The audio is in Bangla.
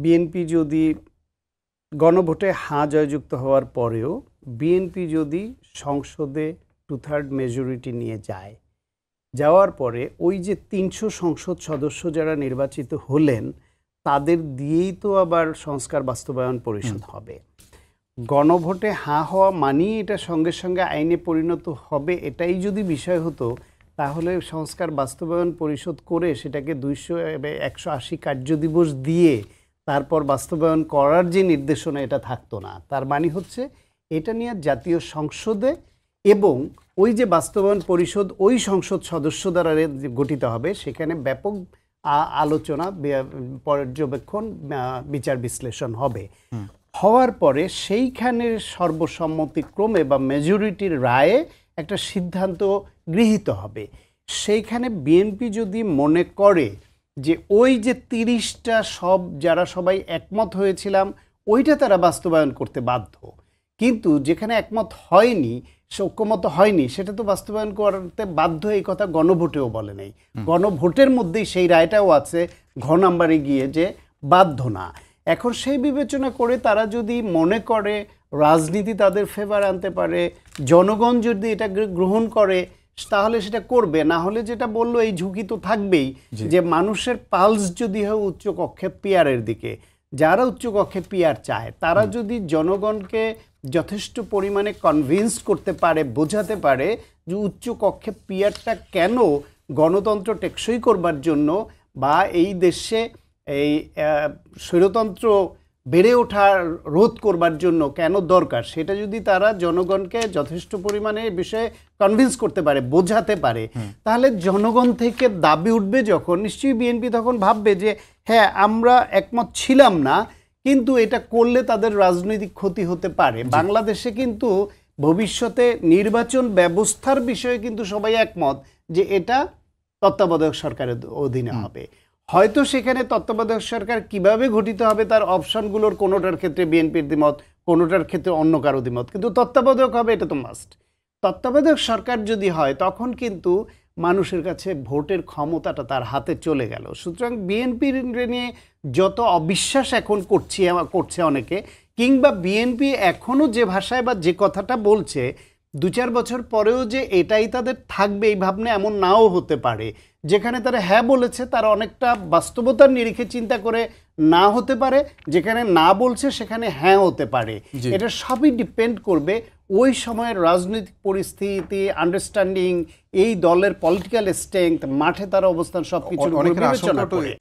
বিএনপি যদি গণভোটে হাঁ জয়যুক্ত হওয়ার পরেও বিএনপি যদি সংসদে 2/3 মেজরিটি নিয়ে যায়, যাওয়ার পরে ওই যে 300 সংসদ সদস্য যারা নির্বাচিত হলেন তাদের দিয়েই তো আবার সংস্কার বাস্তবায়ন পরিষদ হবে। গণভোটে হাঁ হওয়া মানেই এটা সঙ্গে সঙ্গে আইনে পরিণত হবে, এটাই যদি বিষয় হতো তাহলে সংস্কার বাস্তবায়ন পরিষদ করে সেটাকে 180 কার্যদিবস দিয়ে তারপর বাস্তবায়ন করার যে নির্দেশনা এটা থাকতো না। তার মানে হচ্ছে এটা নিয়ে জাতীয় সংসদে এবং ওই যে বাস্তবায়ন পরিষদ ওই সংসদ সদস্য দ্বারা গঠিত হবে, সেখানে ব্যাপক আলোচনা, পর্যবেক্ষণ, বিচার বিশ্লেষণ হবে। হওয়ার পরে সেইখানের সর্বসম্মতিক্রমে বা মেজরিটির রায়ে একটা সিদ্ধান্ত গৃহীত হবে। সেইখানে বিএনপি যদি মনে করে যে ওই যে 30টা যারা সবাই একমত হয়েছিলাম ওইটা তারা বাস্তবায়ন করতে বাধ্য, কিন্তু যেখানে একমত হয়নি, ঐক্যমত হয়নি, সেটা তো বাস্তবায়ন করতে বাধ্য, এই কথা গণভোটেও বলে নেই। গণভোটের মধ্যেই সেই রায়টাও আছে ঘ নাম্বারে গিয়ে যে বাধ্য না। এখন সেই বিবেচনা করে তারা যদি মনে করে রাজনীতি তাদের ফেভার আনতে পারে, জনগণ যদি এটা গ্রহণ করে তাহলে সেটা করবে, না হলে যেটা বললো এই ঝুঁকি তো থাকবেই যে মানুষের পালস যদি হয় উচ্চকক্ষে পিয়ারের দিকে, যারা উচ্চকক্ষে পিয়ার চায় তারা যদি জনগণকে যথেষ্ট পরিমাণে কনভিন্স করতে পারে, বোঝাতে পারে যে উচ্চকক্ষে পিয়ারটা কেন গণতন্ত্র টেকসই করবার জন্য বা এই দেশে এই স্বৈরতন্ত্র বেড়ে ওঠার রোধ করবার জন্য কেন দরকার, সেটা যদি তারা জনগণকে যথেষ্ট পরিমাণে এই বিষয়ে কনভিন্স করতে পারে, বোঝাতে পারে, তাহলে জনগণ থেকে দাবি উঠবে যখন, নিশ্চয়ই বিএনপি তখন ভাববে যে হ্যাঁ আমরা একমত ছিলাম না, কিন্তু এটা করলে তাদের রাজনৈতিক ক্ষতি হতে পারে। বাংলাদেশে কিন্তু ভবিষ্যতে নির্বাচন ব্যবস্থার বিষয়ে কিন্তু সবাই একমত যে এটা তত্ত্বাবধায়ক সরকারের অধীনে হবে। হয়তো সেখানে তত্ত্বাবধায়ক সরকার কিভাবে গঠিত হবে তার অপশনগুলোর কোনোটার ক্ষেত্রে বিএনপির দ্বিমত, কোনোটার ক্ষেত্রে অন্য কারো দ্বিমত, কিন্তু তত্ত্বাবধায়ক হবে এটা তো মাস্ট। তত্ত্বাবধায়ক সরকার যদি হয় তখন কিন্তু মানুষের কাছে ভোটের ক্ষমতাটা তার হাতে চলে গেল। সুতরাং বিএনপির নিয়ে যত অবিশ্বাস এখন করছে অনেকে, কিংবা বিএনপি এখনও যে ভাষায় বা যে কথাটা বলছে 2-4 বছর পরেও যে এটাই তাদের থাকবে এই ভাবনা এমন নাও হতে পারে। যেখানে তারা হ্যাঁ বলেছে তারা অনেকটা বাস্তবতার নিরিখে চিন্তা করে না হতে পারে, যেখানে না বলছে সেখানে হ্যাঁ হতে পারে। এটা সবই ডিপেন্ড করবে ওই সময়ের রাজনৈতিক পরিস্থিতি, আন্ডারস্ট্যান্ডিং, এই দলের পলিটিক্যাল স্ট্রেংথ, মাঠে তার অবস্থান, সবকিছু বিবেচনা করে।